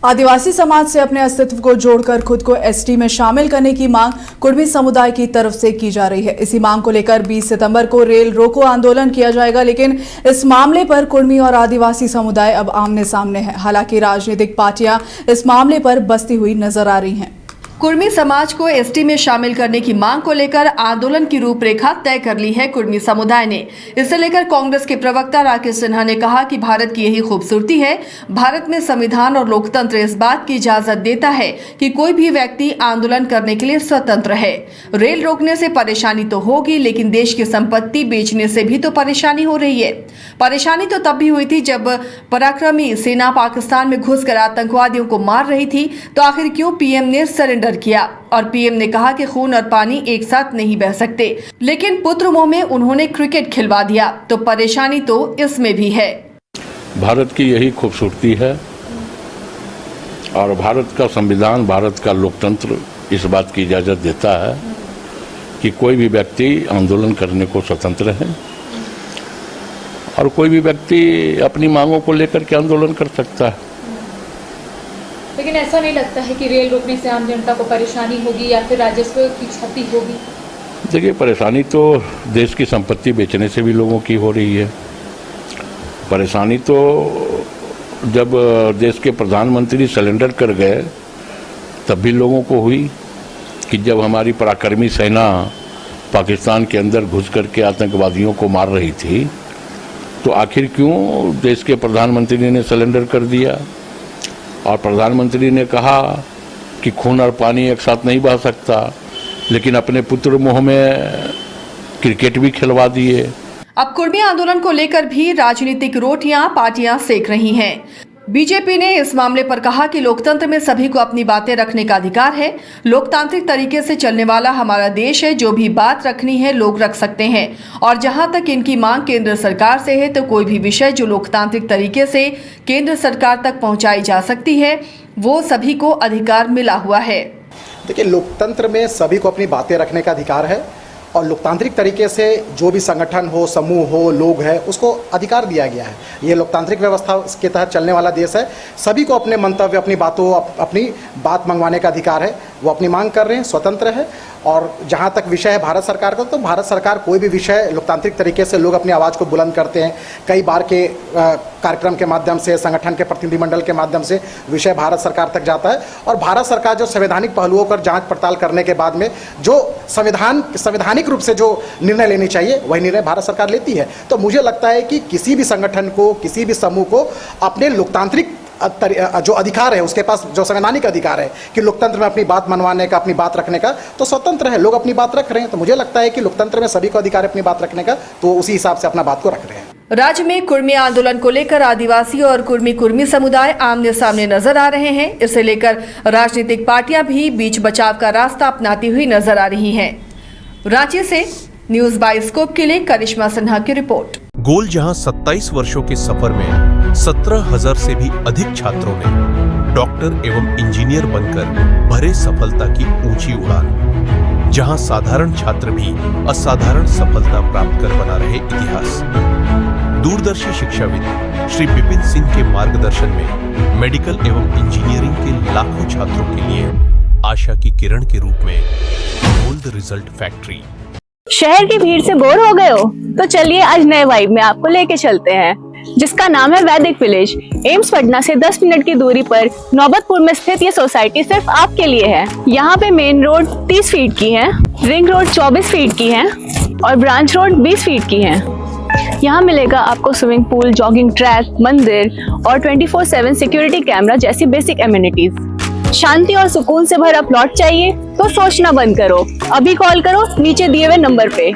आदिवासी समाज से अपने अस्तित्व को जोड़कर खुद को एसटी में शामिल करने की मांग कुर्मी समुदाय की तरफ से की जा रही है। इसी मांग को लेकर 20 सितंबर को रेल रोको आंदोलन किया जाएगा, लेकिन इस मामले पर कुर्मी और आदिवासी समुदाय अब आमने सामने है। हालांकि राजनीतिक पार्टियां इस मामले पर बसती हुई नजर आ रही हैं। कुर्मी समाज को एसटी में शामिल करने की मांग को लेकर आंदोलन की रूपरेखा तय कर ली है कुर्मी समुदाय ने। इसे लेकर कांग्रेस के प्रवक्ता राकेश सिन्हा ने कहा कि भारत की यही खूबसूरती है, भारत में संविधान और लोकतंत्र इस बात की इजाजत देता है कि कोई भी व्यक्ति आंदोलन करने के लिए स्वतंत्र है। रेल रोकने से परेशानी तो होगी, लेकिन देश की संपत्ति बेचने से भी तो परेशानी हो रही है। परेशानी तो तब भी हुई थी जब पराक्रमी सेना पाकिस्तान में घुसकर आतंकवादियों को मार रही थी, तो आखिर क्यों पीएम ने सरेंडर किया? और पीएम ने कहा कि खून और पानी एक साथ नहीं बह सकते, लेकिन पुत्र मोह में उन्होंने क्रिकेट खिलवा दिया, तो परेशानी तो इसमें भी है। भारत की यही खूबसूरती है और भारत का संविधान, भारत का लोकतंत्र इस बात की इजाजत देता है कि कोई भी व्यक्ति आंदोलन करने को स्वतंत्र है और कोई भी व्यक्ति अपनी मांगों को लेकर के आंदोलन कर सकता है। लेकिन ऐसा नहीं लगता है कि रेल रोकने से आम जनता को परेशानी होगी या फिर राजस्व की क्षति होगी? देखिए, परेशानी तो देश की संपत्ति बेचने से भी लोगों की हो रही है। परेशानी तो जब देश के प्रधानमंत्री सरेंडर कर गए तब भी लोगों को हुई कि जब हमारी पराक्रमी सेना पाकिस्तान के अंदर घुस करके आतंकवादियों को मार रही थी, तो आखिर क्यों देश के प्रधानमंत्री ने सरेंडर कर दिया? और प्रधानमंत्री ने कहा कि खून और पानी एक साथ नहीं बह सकता, लेकिन अपने पुत्र मोह में क्रिकेट भी खिलवा दिए। अब कुर्मी आंदोलन को लेकर भी राजनीतिक रोटियां पार्टियां सेक रही हैं। बीजेपी ने इस मामले पर कहा कि लोकतंत्र में सभी को अपनी बातें रखने का अधिकार है। लोकतांत्रिक तरीके से चलने वाला हमारा देश है, जो भी बात रखनी है लोग रख सकते हैं। और जहां तक इनकी मांग केंद्र सरकार से है, तो कोई भी विषय जो लोकतांत्रिक तरीके से केंद्र सरकार तक पहुंचाई जा सकती है, वो सभी को अधिकार मिला हुआ है। देखिए, लोकतंत्र में सभी को अपनी बातें रखने का अधिकार है और लोकतांत्रिक तरीके से जो भी संगठन हो, समूह हो, लोग है, उसको अधिकार दिया गया है। ये लोकतांत्रिक व्यवस्था के तहत चलने वाला देश है। सभी को अपने मंतव्य, अपनी बातों, अपनी बात मंगवाने का अधिकार है। वो अपनी मांग कर रहे हैं, स्वतंत्र है। और जहाँ तक विषय है भारत सरकार का, तो भारत सरकार कोई भी विषय लोकतांत्रिक तरीके से लोग अपनी आवाज़ को बुलंद करते हैं। कई बार के कार्यक्रम के माध्यम से, संगठन के प्रतिनिधिमंडल के माध्यम से विषय भारत सरकार तक जाता है और भारत सरकार जो संवैधानिक पहलुओं पर जांच पड़ताल करने के बाद में जो संवैधानिक रूप से जो निर्णय लेनी चाहिए, वही निर्णय भारत सरकार लेती है। तो मुझे लगता है कि किसी भी संगठन को, किसी भी समूह को अपने लोकतांत्रिक जो अधिकार है, उसके पास जो संवैधानिक अधिकार है कि लोकतंत्र में अपनी बात मनवाने का, अपनी बात रखने का, तो स्वतंत्र है। लोग अपनी बात रख रहे हैं, तो मुझे लगता है कि लोकतंत्र में सभी को अधिकार है अपनी बात रखने का, तो उसी हिसाब से अपना बात को रख रहे हैं। राज्य में कुर्मी आंदोलन को लेकर आदिवासी और कुर्मी समुदाय आमने सामने नजर आ रहे हैं। इसे लेकर राजनीतिक पार्टियां भी बीच बचाव का रास्ता अपनाती हुई नजर आ रही हैं। रांची से न्यूज बाइस्कोप के लिए करिश्मा सिन्हा की रिपोर्ट। गोल जहां 27 वर्षों के सफर में 17,000 से भी अधिक छात्रों ने डॉक्टर एवं इंजीनियर बनकर भरे सफलता की ऊंची उड़ान, जहां साधारण छात्र भी असाधारण सफलता प्राप्त कर बना रहे इतिहास। दूरदर्शी शिक्षाविद श्री विपिन सिंह के मार्गदर्शन में मेडिकल एवं इंजीनियरिंग के लाखों छात्रों के लिए आशा की किरण के रूप में गोल्ड रिजल्ट फैक्ट्री। शहर की भीड़ से बोर हो गए हो? तो चलिए आज नए वाइब में आपको लेके चलते हैं, जिसका नाम है वैदिक विलेज। एम्स पटना से 10 मिनट की दूरी पर नौबतपुर में स्थित ये सोसाइटी सिर्फ आपके लिए है। यहाँ पे मेन रोड 30 फीट की है, रिंग रोड 24 फीट की है और ब्रांच रोड 20 फीट की है। यहाँ मिलेगा आपको स्विमिंग पूल, जॉगिंग ट्रैक, मंदिर और 24/7 सिक्योरिटी कैमरा जैसी बेसिक एमिनिटीज। शांति और सुकून से भरा प्लॉट चाहिए तो सोचना बंद करो, अभी कॉल करो नीचे दिए हुए नंबर पे।